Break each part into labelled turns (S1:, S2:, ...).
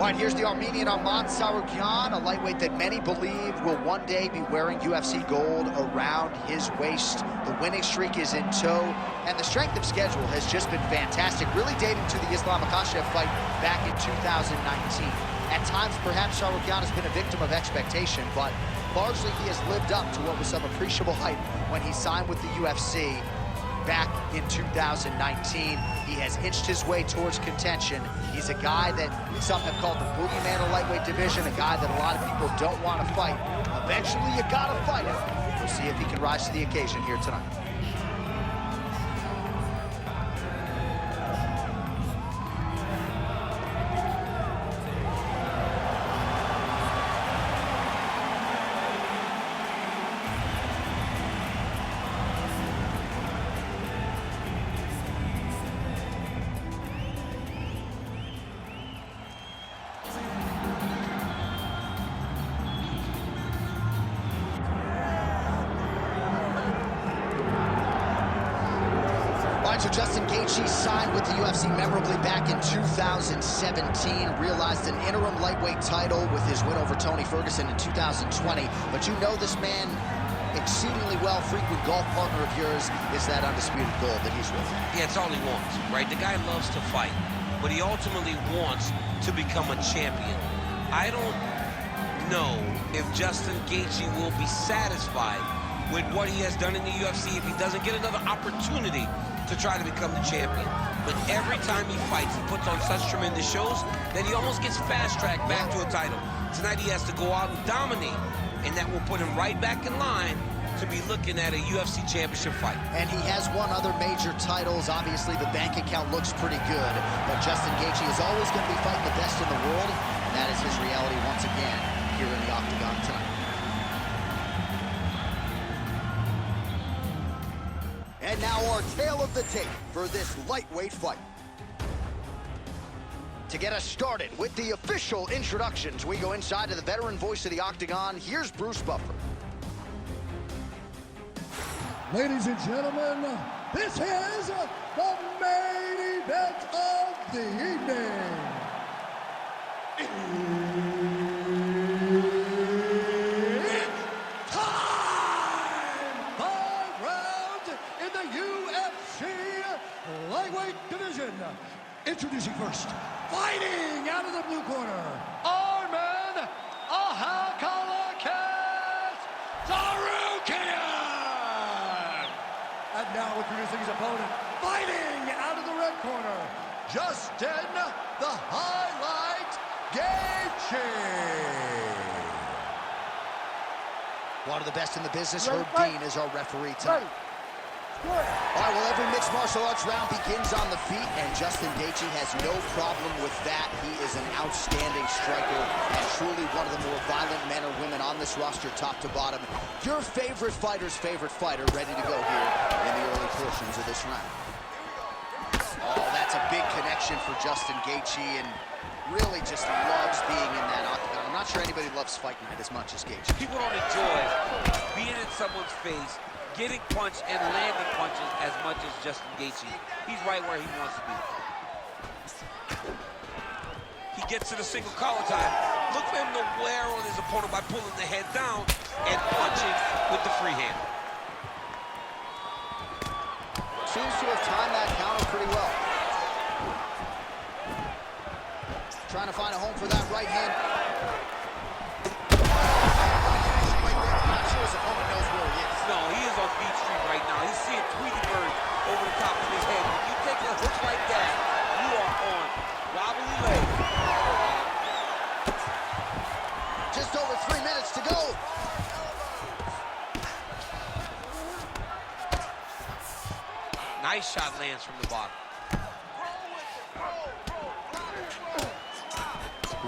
S1: All right, here's the Armenian Arman Tsarukyan, a lightweight that many believe will one day be wearing UFC gold around his waist. The winning streak is in tow, and the strength of schedule has just been fantastic, really dating to the Islam Makhachev fight back in 2019. At times, perhaps Tsarukyan has been a victim of expectation, but largely he has lived up to what was some appreciable hype when he signed with the UFC back in 2019. He has inched his way towards contention. He's a guy that some have called the boogeyman of lightweight division, a guy that a lot of people don't want to fight. Eventually, you gotta fight him. We'll see if he can rise to the occasion here tonight. So Justin Gaethje signed with the UFC memorably back in 2017, realized an interim lightweight title with his win over Tony Ferguson in 2020. But you know this man exceedingly well, frequent golf partner of yours, is that undisputed gold that he's with.
S2: Yeah, it's all he wants, right? The guy loves to fight, but he ultimately wants to become a champion. I don't know if Justin Gaethje will be satisfied with what he has done in the UFC if he doesn't get another opportunity to try to become the champion. But every time he fights, he puts on such tremendous shows that he almost gets fast-tracked back to a title. Tonight he has to go out and dominate, and that will put him right back in line to be looking at a UFC championship fight.
S1: And he has won other major titles. Obviously, the bank account looks pretty good, but Justin Gaethje is always going to be fighting the best in the world, and that is his reality once again here in the Octagon tonight. And now our tale of the tape for this lightweight fight. To get us started with the official introductions, we go inside to the veteran voice of the Octagon. Here's Bruce Buffer.
S3: Ladies and gentlemen, this is the main event of the evening. Lightweight division. Introducing first, fighting out of the blue corner, Arman Tsarukyan. And now introducing his opponent, fighting out of the red corner, Justin the Highlight Gaethje.
S1: One of the best in the business, Herb Dean, is our referee tonight. All right, well, every mixed martial arts round begins on the feet, and Justin Gaethje has no problem with that. He is an outstanding striker and truly one of the more violent men or women on this roster, top to bottom. Your favorite fighter's favorite fighter ready to go here in the early portions of this round. Oh, that's a big connection for Justin Gaethje, and really just loves being in that octagon. I'm not sure anybody loves fighting it as much as Gaethje.
S2: People don't enjoy being in someone's face, getting punched and landing punches as much as Justin Gaethje. He's right where he wants to be. He gets to the single collar tie. Look for him to wear on his opponent by pulling the head down and punching with the free hand.
S1: Seems to have timed that counter pretty well. Trying to find a home for that right hand. Not sure his opponent knows where he is.
S2: No, he is on Beach Street right now. He's seeing Tweety Bird over the top of his head. When you take a hook like that, you are on wobbly legs.
S1: Just over 3 minutes to go.
S2: Nice shot lands from the bottom.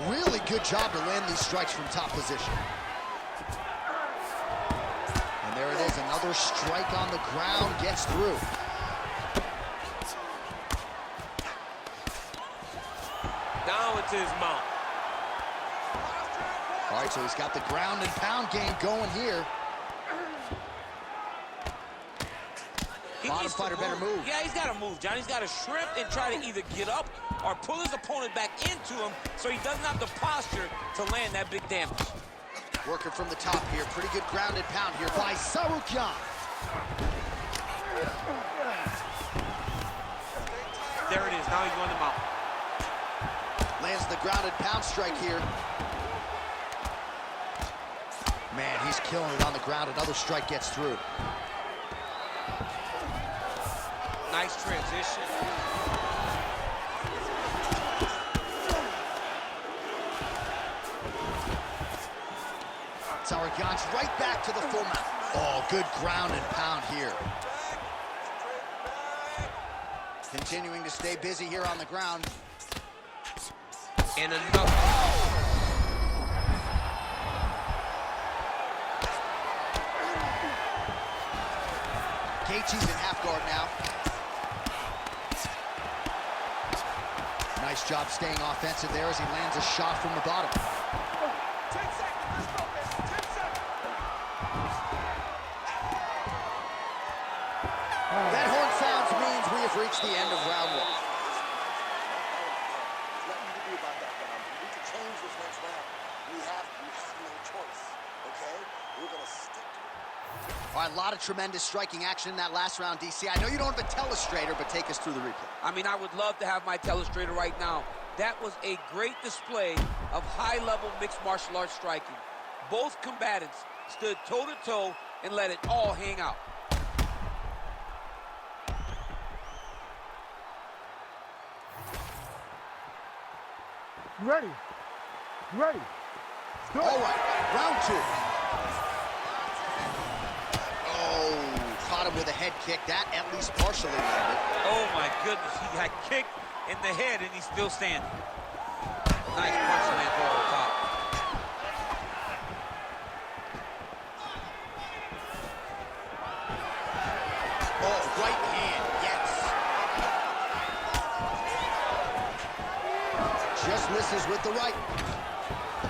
S1: Really good job to land these strikes from top position. And there it is, another strike on the ground, gets through.
S2: Down into his mount.
S1: All right, so he's got the ground and pound game going here. Bottom fighter better move.
S2: Yeah, he's got to move, John. He's got to shrimp and try to either get up or pull his opponent back into him so he doesn't have the posture to land that big damage.
S1: Working from the top here. Pretty good grounded pound here by Tsarukyan.
S2: There it is. Now he's going to mount.
S1: Lands the grounded pound strike here. Man, he's killing it on the ground. Another strike gets through.
S2: Nice transition.
S1: Tsarukyan's right back to the full mount. Oh, good ground and pound here. Continuing to stay busy here on the ground.
S2: And another.
S1: Gaethje's in half guard now. Nice job staying offensive there as he lands a shot from the bottom.
S3: 10 seconds, let's focus, 10 seconds.
S1: That horn sounds means we have reached the end of round one.
S4: There's nothing you can do about that, Dom. We need to change this next round. We have no choice, okay? We're gonna stick to it.
S1: All right, a lot of tremendous striking action in that last round, DC. I know you don't have a telestrator, but take us through the replay.
S2: I mean, I would love to have my telestrator right now. That was a great display of high-level mixed martial arts striking. Both combatants stood toe-to-toe and let it all hang out.
S3: You ready? You ready?
S1: All right, round two. Oh, caught him with a head kick. That at least partially landed.
S2: Oh, my goodness. He got kicked in the head, and he's still standing. Nice punch land over the top.
S1: Oh, right hand, yes. Just misses with the right.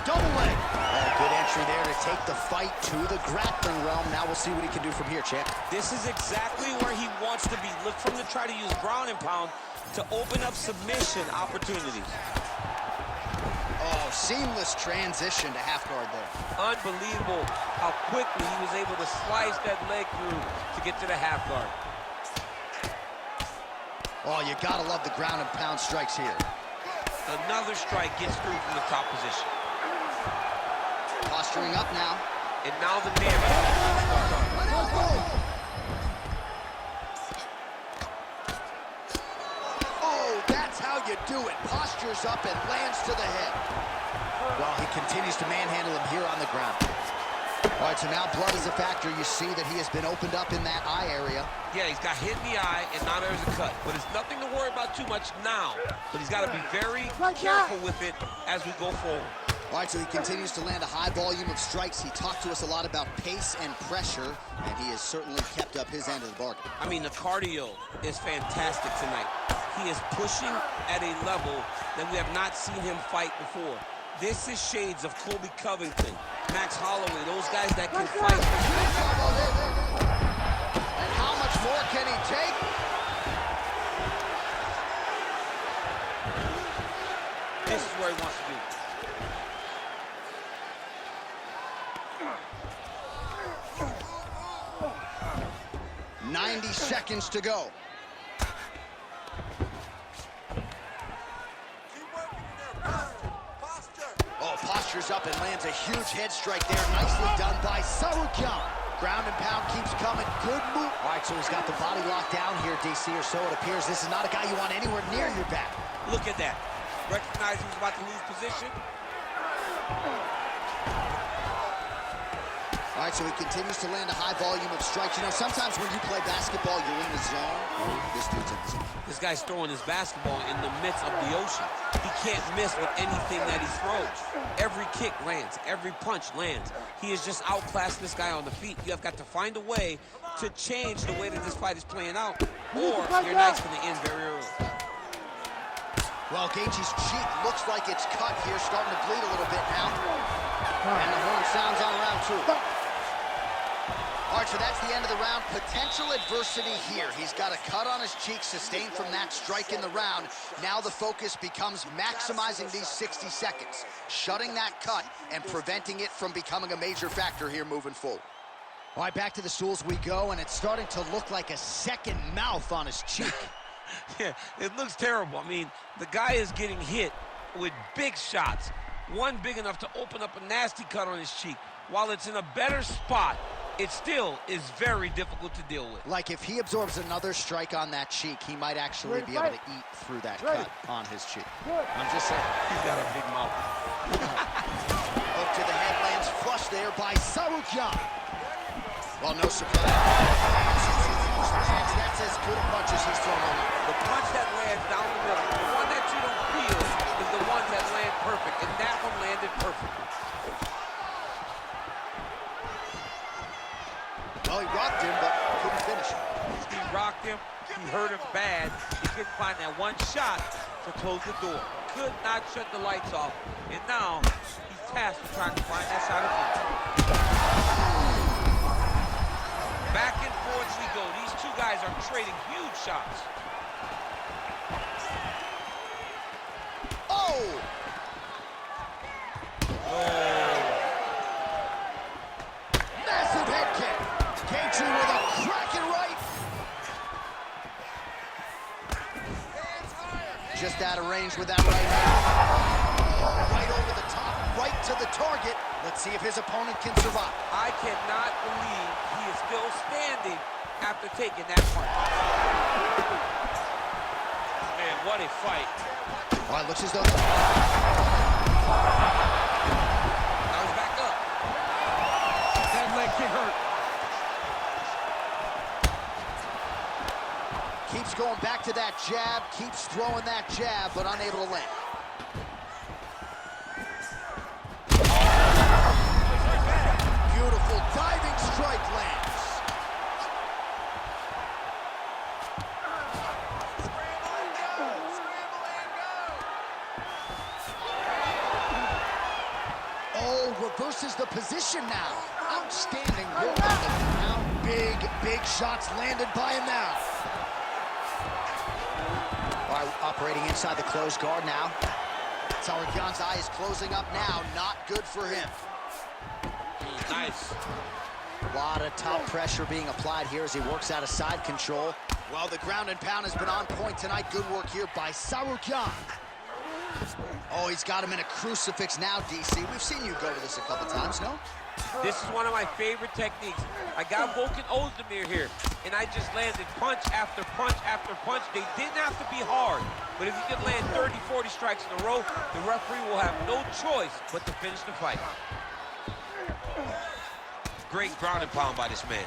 S1: Double leg. Oh, good entry there to take the fight to the grappling realm. Now we'll see what he can do from here, champ.
S2: This is exactly where he wants to be. Look for him to try to use ground and pound to open up submission opportunities.
S1: Oh, seamless transition to half guard there.
S2: Unbelievable how quickly he was able to slice that leg through to get to the half guard.
S1: Oh, you gotta love the ground and pound strikes here.
S2: Another strike gets through from the top position.
S1: Posturing up now.
S2: And now the damage.
S1: Oh, that's how you do it. Postures up and lands to the head. Well, he continues to manhandle him here on the ground. All right, so now blood is a factor. You see that he has been opened up in that eye area.
S2: Yeah, he's got hit in the eye, and now there's a cut. But it's nothing to worry about too much now. But he's got to be very careful with it as we go forward.
S1: All right, so he continues to land a high volume of strikes. He talked to us a lot about pace and pressure, and he has certainly kept up his end of the bargain.
S2: I mean, the cardio is fantastic tonight. He is pushing at a level that we have not seen him fight before. This is shades of Colby Covington, Max Holloway, those guys that can fight.
S1: And how much more can he take?
S2: This is where he wants to be.
S1: 90 seconds to go. Oh, postures up and lands a huge head strike there. Nicely done by Tsarukyan. Ground and pound keeps coming. Good move. All right, so he's got the body locked down here, DC, or so it appears. This is not a guy you want anywhere near your back.
S2: Look at that. Recognize he was about to lose position.
S1: All right, so he continues to land a high volume of strikes. You know, sometimes when you play basketball, you're in the zone. This dude's in the zone.
S2: This guy's throwing his basketball in the midst of the ocean. He can't miss with anything that he throws. Every kick lands. Every punch lands. He is just outclassed this guy on the feet. You have got to find a way to change the way that this fight is playing out, or your night's going to end very early.
S1: Well, Gaethje's cheek looks like it's cut here, starting to bleed a little bit now. And the horn sounds on round two. All right, so that's the end of the round. Potential adversity here. He's got a cut on his cheek sustained from that strike in the round. Now the focus becomes maximizing these 60 seconds, shutting that cut and preventing it from becoming a major factor here moving forward. All right, back to the stools we go, and it's starting to look like a second mouth on his cheek.
S2: Yeah, it looks terrible. I mean, the guy is getting hit with big shots. One big enough to open up a nasty cut on his cheek. While it's in a better spot, it still is very difficult to deal with.
S1: Like if he absorbs another strike on that cheek, he might actually be able to eat through that cut on his cheek. I'm just saying.
S2: He's got a big mouth.
S1: Up to the head, lands flush there by Tsarukyan. Well, no surprise. That's as good a punch as he's thrown on.
S2: The punch that lands down the middle, the one that you don't feel, is the one that lands perfect, and that one landed perfectly.
S1: Well, he rocked him, but couldn't finish him.
S2: He rocked him, he hurt him bad. He couldn't find that one shot to close the door. Could not shut the lights off, and now he's tasked with trying to find that shot again. Back and forth we go. These two guys are trading huge shots.
S1: Oh! Massive head kick. Gaethje with a cracking right. Just out of range with that right hand. Right over the top, right to the target. Let's see if his opponent can survive.
S2: I cannot believe he is still standing after taking that punch. Man, what a fight.
S1: All right, looks as though...
S2: Now he's back up. That leg kick hurt.
S1: Keeps going back to that jab, keeps throwing that jab, but unable to land. Beautiful diving strike lands. Oh, reverses the position now. Outstanding work on the ground. Big shots landed by him now. All right, operating inside the closed guard now. Tsarukyan's eye is closing up now. Not good for him.
S2: Nice.
S1: A lot of top pressure being applied here as he works out of side control. Well, the ground and pound has been on point tonight. Good work here by Tsarukyan. Oh, he's got him in a crucifix now, DC. We've seen you go to this a couple times, no?
S2: This is one of my favorite techniques. I got Volkan Ozdemir here, and I just landed punch after punch after punch. They didn't have to be hard, but if you can land 30, 40 strikes in a row, the referee will have no choice but to finish the fight. Great ground and pound by this man.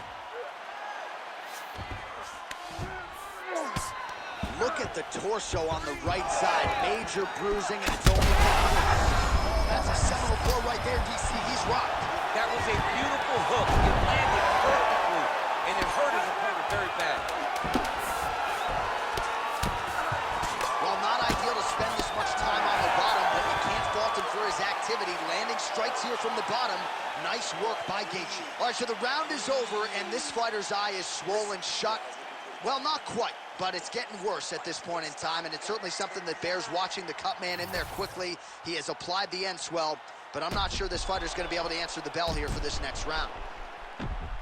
S1: Look at the torso on the right side. Major bruising, and it's only getting worse. That's a seminal blow right there, DC. He's rocked.
S2: That was a beautiful hook. It landed perfectly, and it hurt his opponent very bad.
S1: Well, not ideal to spend this much time on the bottom, but you can't fault him for his activity. Landing strikes here from the bottom. Nice work by Gaethje. All right, so the round is over, and this fighter's eye is swollen shut. Well, not quite, but it's getting worse at this point in time, and it's certainly something that bears watching. The cut man in there quickly. He has applied the end swell, but I'm not sure this fighter's going to be able to answer the bell here for this next round.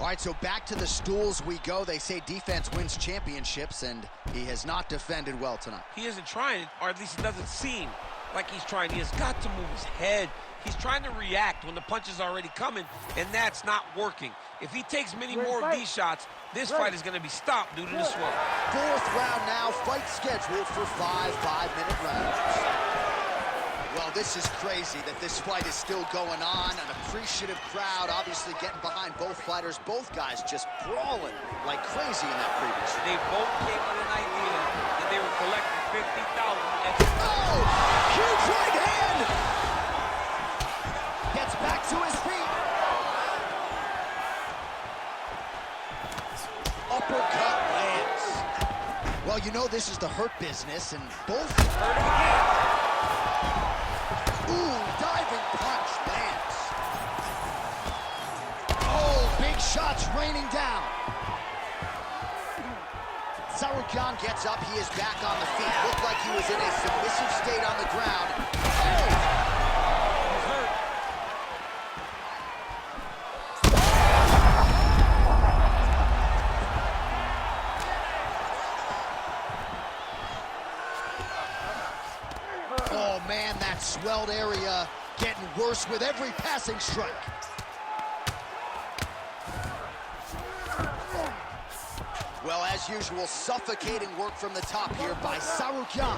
S1: All right, so back to the stools we go. They say defense wins championships, and he has not defended well tonight.
S2: He isn't trying, or at least it doesn't seem like he's trying. He has got to move his head. He's trying to react when the punch is already coming, and that's not working. If he takes many more of these shots, this fight is going to be stopped due to the swell.
S1: Fourth round now, fight scheduled for 5 5-minute rounds. Well, this is crazy that this fight is still going on. An appreciative crowd obviously getting behind both fighters. Both guys just brawling like crazy in that previous round.
S2: They both came with an idea that they were collecting $50,000.
S1: Oh, huge right hand! Gets back to his feet. Uppercut lands. Well, you know this is the hurt business, and both hurt him again. Ooh, diving punch lands. Oh, big shots raining down. Tsarukyan gets up. He is back on the feet. Looked like he was in a submissive state on the ground. Oh!
S2: He's hurt.
S1: Oh, man, that swelled area getting worse with every passing strike. Well, as usual, suffocating work from the top here by Tsarukyan.
S4: Stay in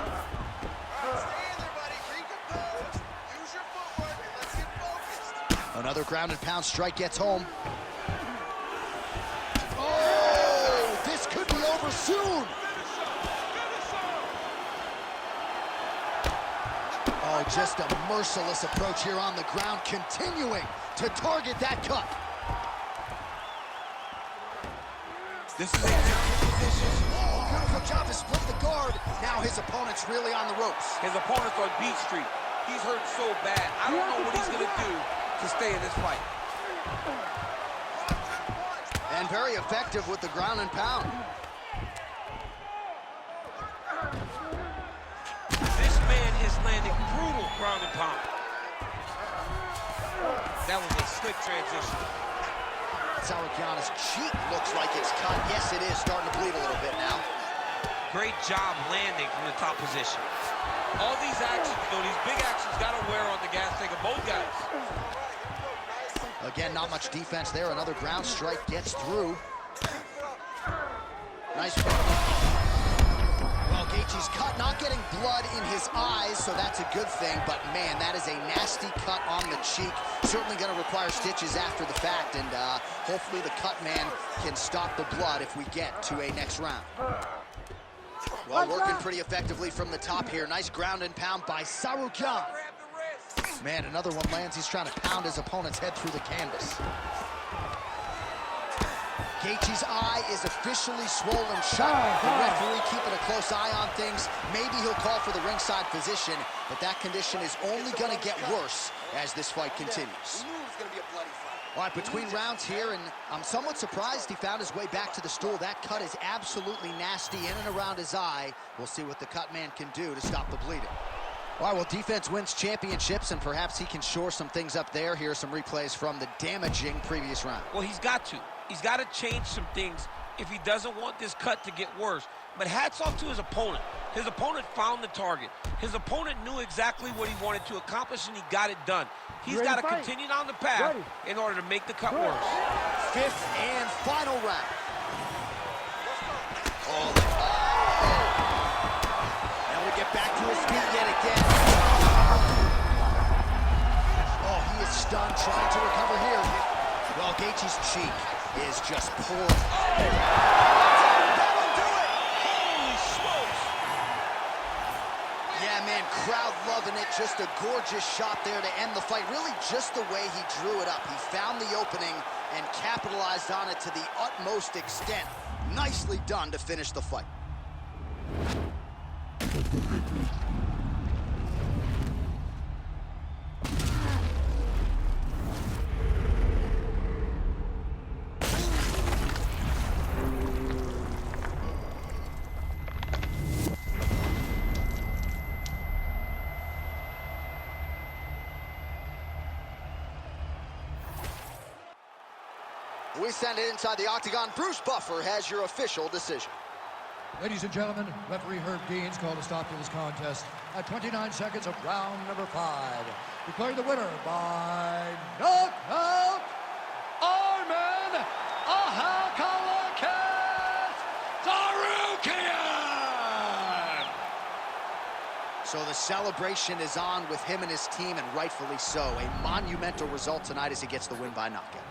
S4: there, buddy. Recompose. Use your footwork. Let's get focused.
S1: Another ground and pound strike gets home. Oh, this could be over soon. Oh, just a merciless approach here on the ground, continuing to target that cut.
S2: This is a dominant position.
S1: Oh, beautiful job to split the guard. Now his opponent's really on the ropes.
S2: His opponent's on beat street. He's hurt so bad. I don't know what he's going to do to stay in this fight.
S1: And very effective with the ground and pound.
S2: This man is landing brutal ground and pound. That was a slick transition.
S1: Tsarukyan's cheek looks like it's cut. Yes, it is starting to bleed a little bit now.
S2: Great job landing from the top position. All these actions, though, these big actions got to wear on the gas tank of both guys.
S1: Again, not much defense there. Another ground strike gets through. Nice. Well, Gaethje's cut, not getting blood in his eyes, so that's a good thing. But, man, that is a nasty cut on the cheek. Certainly going to require stitches after the fact, and hopefully the cut man can stop the blood if we get to a next round. Well, working pretty effectively from the top here. Nice ground and pound by Tsarukyan. Man, another one lands. He's trying to pound his opponent's head through the canvas. Gaethje's eye is officially swollen shut. The referee keeping a close eye on things. Maybe he'll call for the ringside physician, but that condition is only going to get worse as this fight continues.
S4: We knew it was going to be a bloody fight.
S1: All right, between rounds here, and I'm somewhat surprised he found his way back to the stool. That cut is absolutely nasty in and around his eye. We'll see what the cut man can do to stop the bleeding. All right, well, defense wins championships, and perhaps he can shore some things up there. Here are some replays from the damaging previous round.
S2: Well, he's got to. He's got to change some things if he doesn't want this cut to get worse. But hats off to his opponent. His opponent found the target. His opponent knew exactly what he wanted to accomplish, and he got it done. He's got to continue down the path in order to make the cut worse.
S1: Fifth and final round. Oh. Now we get back to his feet yet again. Oh, he is stunned, trying to recover here. Well, Gaethje's cheek is just poor. That'll do it!
S2: Holy smokes!
S1: Yeah, man, crowd loving it. Just a gorgeous shot there to end the fight. Really just the way he drew it up. He found the opening and capitalized on it to the utmost extent. Nicely done to finish the fight. We send it inside the octagon. Bruce Buffer has your official decision.
S3: Ladies and gentlemen, referee Herb Deans called a stop to this contest at 29 seconds of round number 5. Declaring the winner by knockout, Arman Tsarukyan!
S1: So the celebration is on with him and his team, and rightfully so. A monumental result tonight as he gets the win by knockout.